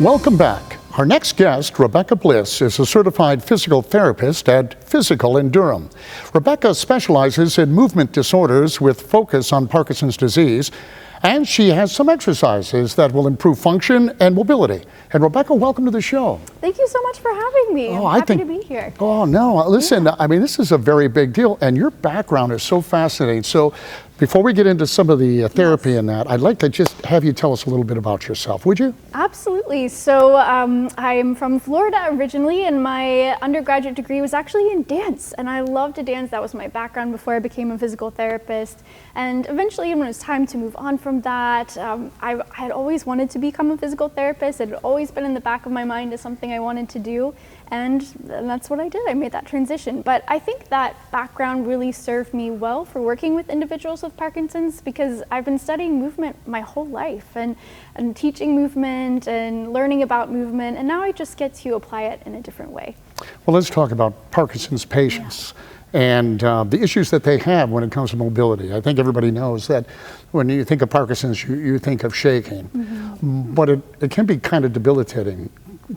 Welcome back. Our next guest, Rebecca Bliss, is a certified physical therapist at Physical in Durham. Rebecca specializes in movement disorders with focus on Parkinson's disease, and she has some exercises that will improve function and mobility. And Rebecca, welcome to the show. Thank you so much for having me. I'm happy to be here. Oh, no, listen, I mean, this is a very big deal, and your background is so fascinating. So before we get into some of the therapy and that, I'd like to just have you tell us a little bit about yourself, would you? Absolutely. So I'm from Florida originally, and my undergraduate degree was actually in dance, and I love to dance. That was my background before I became a physical therapist. And eventually, when it was time to move on from that, I had always wanted to become a physical therapist. It had always been in the back of my mind as something I wanted to do. And that's what I did. I made that transition. But I think that background really served me well for working with individuals with Parkinson's, because I've been studying movement my whole life and teaching movement and learning about movement. And now I just get to apply it in a different way. Well, let's talk about Parkinson's patients. And the issues that they have when it comes to mobility. I think everybody knows that when you think of Parkinson's, you think of shaking, but it can be kind of debilitating.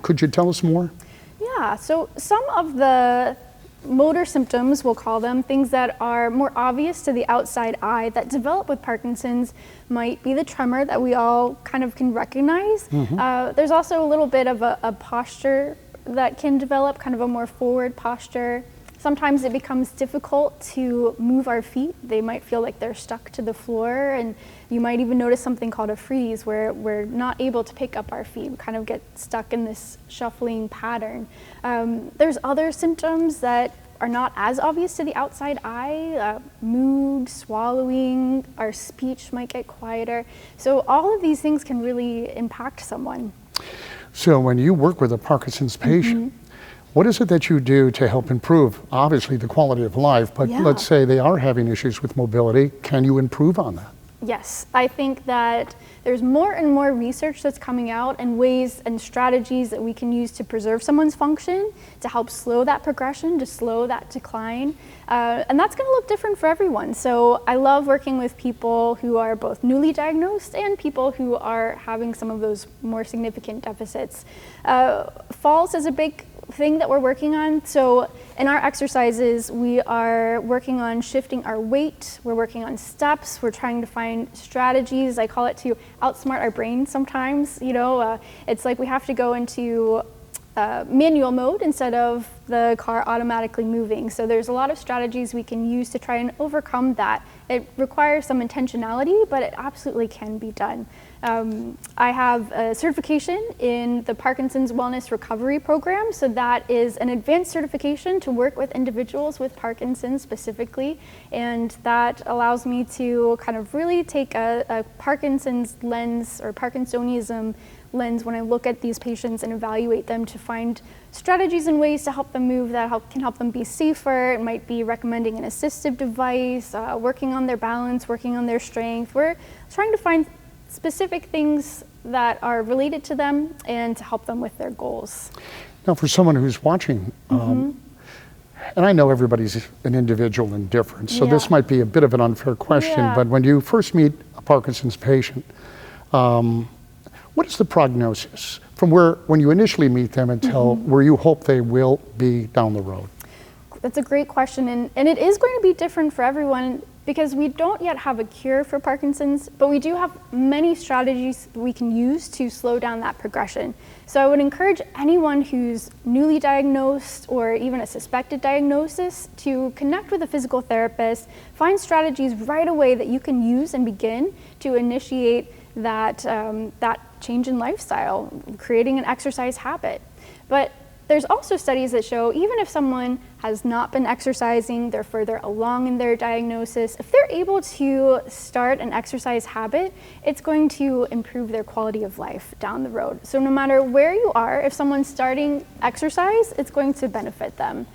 Could you tell us more? Yeah, so some of the motor symptoms, we'll call them, things that are more obvious to the outside eye that develop with Parkinson's might be the tremor that we all kind of can recognize. There's also a little bit of a posture that can develop, kind of a more forward posture. Sometimes it becomes difficult to move our feet. They might feel like they're stuck to the floor, and you might even notice something called a freeze, where we're not able to pick up our feet. We kind of get stuck in this shuffling pattern. There's other symptoms that are not as obvious to the outside eye, mood, swallowing, our speech might get quieter. So all of these things can really impact someone. So when you work with a Parkinson's patient, what is it that you do to help improve, obviously, the quality of life, but let's say they are having issues with mobility, can you improve on that? Yes, I think that there's more and more research that's coming out and ways and strategies that we can use to preserve someone's function, to help slow that progression, to slow that decline. And that's going to look different for everyone. So I love working with people who are both newly diagnosed and people who are having some of those more significant deficits. Falls is a big thing that we're working on. So in our exercises, we are working on shifting our weight. We're working on steps. We're trying to find strategies. I call it to outsmart our brain sometimes. You know, it's like we have to go into manual mode instead of the car automatically moving. So there's a lot of strategies we can use to try and overcome that. It requires some intentionality, but it absolutely can be done. I have a certification in the Parkinson's Wellness Recovery Program. So that is an advanced certification to work with individuals with Parkinson's specifically. And that allows me to kind of really take a Parkinson's lens or Parkinsonism lens when I look at these patients and evaluate them to find strategies and ways to help them move that can help them be safer. It might be recommending an assistive device, working on their balance, working on their strength. We're trying to find specific things that are related to them and to help them with their goals. Now, for someone who's watching, and I know everybody's an individual and different, so this might be a bit of an unfair question, but when you first meet a Parkinson's patient, what is the prognosis from when you initially meet them until where you hope they will be down the road? That's a great question, and it is going to be different for everyone, because we don't yet have a cure for Parkinson's, but we do have many strategies we can use to slow down that progression. So I would encourage anyone who's newly diagnosed or even a suspected diagnosis to connect with a physical therapist, find strategies right away that you can use and begin to initiate that change in lifestyle, creating an exercise habit. But there's also studies that show even if someone has not been exercising, they're further along in their diagnosis, if they're able to start an exercise habit, it's going to improve their quality of life down the road. So no matter where you are, if someone's starting exercise, it's going to benefit them.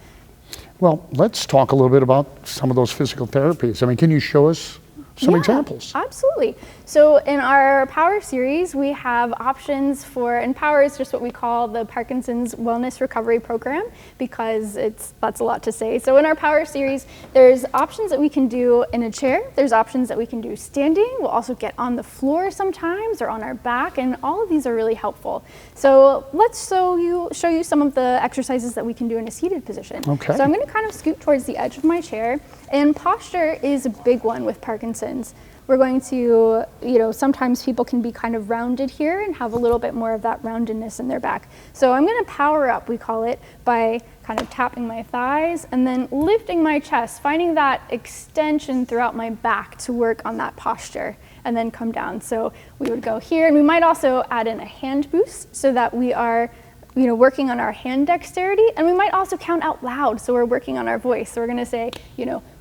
Well, let's talk a little bit about some of those physical therapies. I mean, can you show us some examples. Absolutely. So in our Power series, we have options for, and Power is just what we call the Parkinson's Wellness Recovery Program, because that's a lot to say. So in our Power series, there's options that we can do in a chair. There's options that we can do standing. We'll also get on the floor sometimes or on our back, and all of these are really helpful. So let's show you some of the exercises that we can do in a seated position. Okay. So I'm going to kind of scoot towards the edge of my chair, and posture is a big one with Parkinson's. We're going to, sometimes people can be kind of rounded here and have a little bit more of that roundedness in their back. So I'm going to power up, we call it, by kind of tapping my thighs and then lifting my chest, finding that extension throughout my back to work on that posture, and then come down. So we would go here, and we might also add in a hand boost so that we are working on our hand dexterity, and we might also count out loud, so we're working on our voice. So we're gonna say,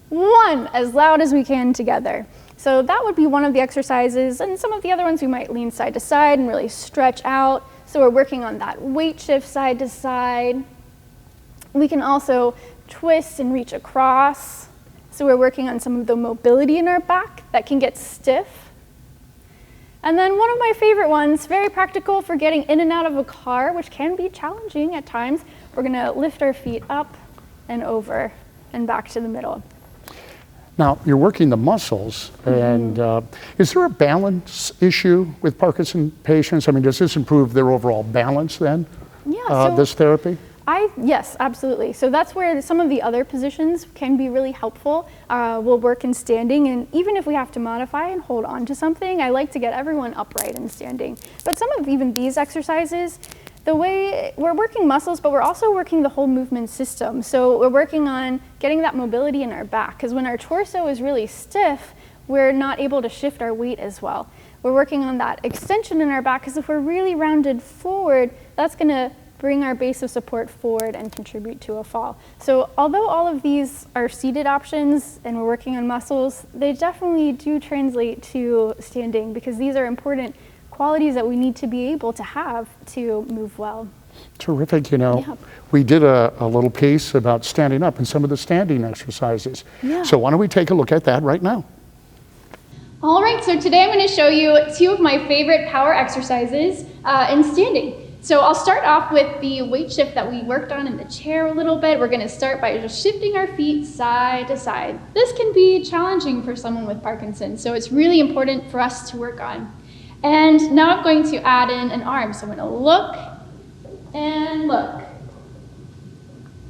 1, as loud as we can together. So that would be one of the exercises, and some of the other ones we might lean side to side and really stretch out. So we're working on that weight shift side to side. We can also twist and reach across. So we're working on some of the mobility in our back that can get stiff. And then one of my favorite ones, very practical for getting in and out of a car, which can be challenging at times. We're gonna lift our feet up and over and back to the middle. Now, you're working the muscles, and is there a balance issue with Parkinson patients? I mean, does this improve their overall balance then, this therapy? Yes, absolutely. So that's where some of the other positions can be really helpful. We'll work in standing, and even if we have to modify and hold on to something, I like to get everyone upright and standing. But some of even these exercises, the way we're working muscles, but we're also working the whole movement system. So we're working on getting that mobility in our back, because when our torso is really stiff, we're not able to shift our weight as well. We're working on that extension in our back, because if we're really rounded forward, that's gonna bring our base of support forward and contribute to a fall. So although all of these are seated options and we're working on muscles, they definitely do translate to standing, because these are important qualities that we need to be able to have to move well. Terrific. We did a little piece about standing up and some of the standing exercises. Yeah. So why don't we take a look at that right now? All right, so today I'm going to show you 2 of my favorite power exercises in standing. So I'll start off with the weight shift that we worked on in the chair a little bit. We're going to start by just shifting our feet side to side. This can be challenging for someone with Parkinson's, so it's really important for us to work on. And now I'm going to add in an arm. So I'm going to look and look.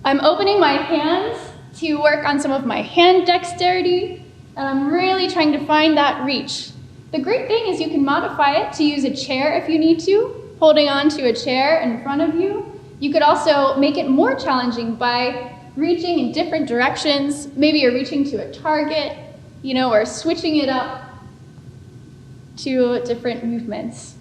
I'm opening my hands to work on some of my hand dexterity, and I'm really trying to find that reach. The great thing is you can modify it to use a chair if you need to, holding on to a chair in front of you. You could also make it more challenging by reaching in different directions. Maybe you're reaching to a target, or switching it up to different movements.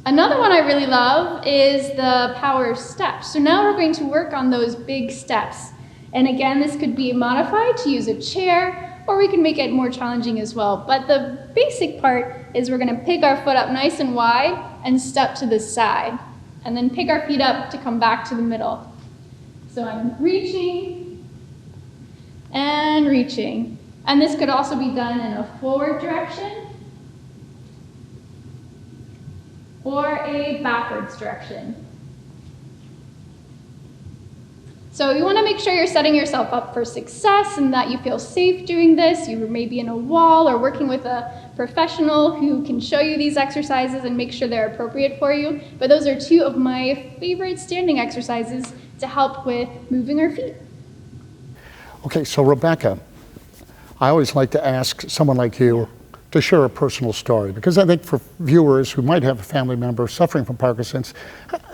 Another one I really love is the power steps. So now we're going to work on those big steps. And again, this could be modified to use a chair, or we can make it more challenging as well. But the basic part is we're going to pick our foot up nice and wide and step to the side, and then pick our feet up to come back to the middle. So I'm reaching and reaching. And this could also be done in a forward direction or a backwards direction. So you want to make sure you're setting yourself up for success and that you feel safe doing this. You may be in a wall or working with a professional who can show you these exercises and make sure they're appropriate for you. But those are 2 of my favorite standing exercises to help with moving our feet. Okay, so Rebecca, I always like to ask someone like you to share a personal story, because I think for viewers who might have a family member suffering from Parkinson's,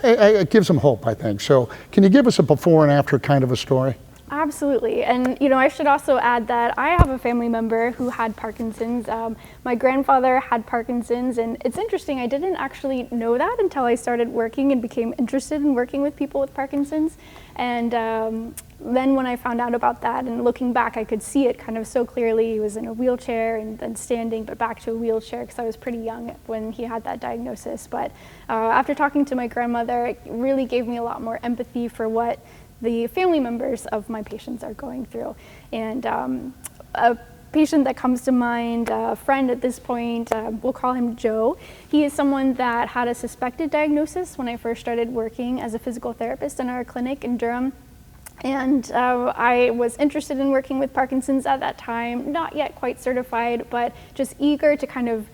it gives them hope, I think. So can you give us a before and after kind of a story? Absolutely. And I should also add that I have a family member who had Parkinson's. My grandfather had Parkinson's, and it's interesting, I didn't actually know that until I started working and became interested in working with people with Parkinson's. And then when I found out about that and looking back, I could see it kind of so clearly. He was in a wheelchair and then standing, but back to a wheelchair, because I was pretty young when he had that diagnosis. But after talking to my grandmother, it really gave me a lot more empathy for what the family members of my patients are going through. And patient that comes to mind, a friend at this point, we'll call him Joe. He is someone that had a suspected diagnosis when I first started working as a physical therapist in our clinic in Durham. And I was interested in working with Parkinson's at that time, not yet quite certified, but just eager to kind of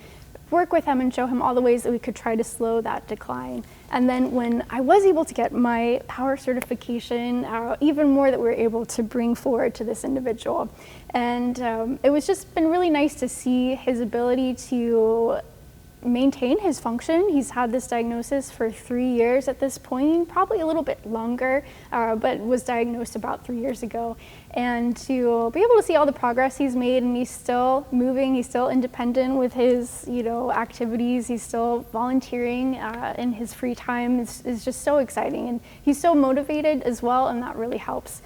work with him and show him all the ways that we could try to slow that decline. And then when I was able to get my power certification, even more that we were able to bring forward to this individual. And it was just been really nice to see his ability to maintain his function. He's had this diagnosis for 3 years at this point, probably a little bit longer, but was diagnosed about 3 years ago. And to be able to see all the progress he's made, and he's still moving, he's still independent with his, activities, he's still volunteering in his free time is just so exciting. And he's so motivated as well, and that really helps.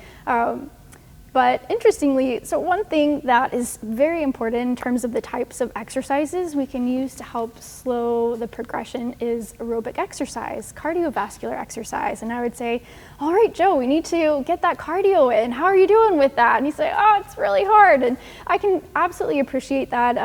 But interestingly, so one thing that is very important in terms of the types of exercises we can use to help slow the progression is aerobic exercise, cardiovascular exercise. And I would say, all right, Joe, we need to get that cardio in. How are you doing with that? And he'd say, oh, it's really hard. And I can absolutely appreciate that.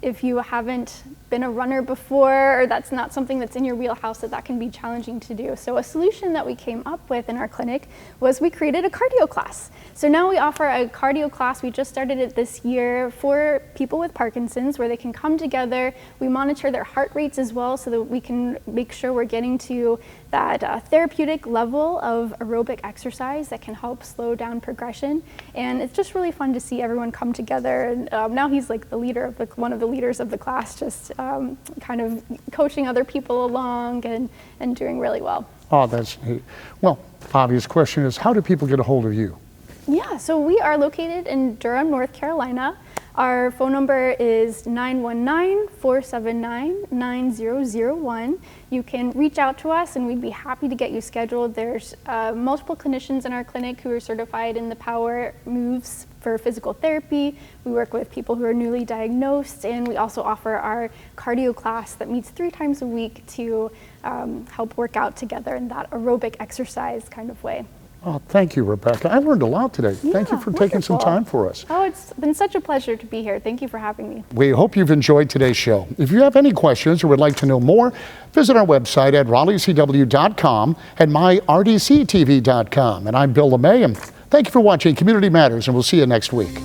If you haven't been a runner before, or that's not something that's in your wheelhouse, that can be challenging to do. So a solution that we came up with in our clinic was we created a cardio class. So now we offer a cardio class. We just started it this year for people with Parkinson's, where they can come together. We monitor their heart rates as well, so that we can make sure we're getting to that therapeutic level of aerobic exercise that can help slow down progression. And it's just really fun to see everyone come together. And now he's like the leader of one of the leaders of the class, just kind of coaching other people along and doing really well. Oh, that's neat. Well, obvious question is, how do people get a hold of you? Yeah, so we are located in Durham, North Carolina. Our phone number is 919-479-9001. You can reach out to us and we'd be happy to get you scheduled. There's multiple clinicians in our clinic who are certified in the power moves for physical therapy. We work with people who are newly diagnosed, and we also offer our cardio class that meets 3 times a week to help work out together in that aerobic exercise kind of way. Oh, thank you, Rebecca. I learned a lot today. Yeah, thank you for taking some time for us. Oh, it's been such a pleasure to be here. Thank you for having me. We hope you've enjoyed today's show. If you have any questions or would like to know more, visit our website at RaleighCW.com and myrdctv.com. And I'm Bill LeMay, and thank you for watching Community Matters, and we'll see you next week.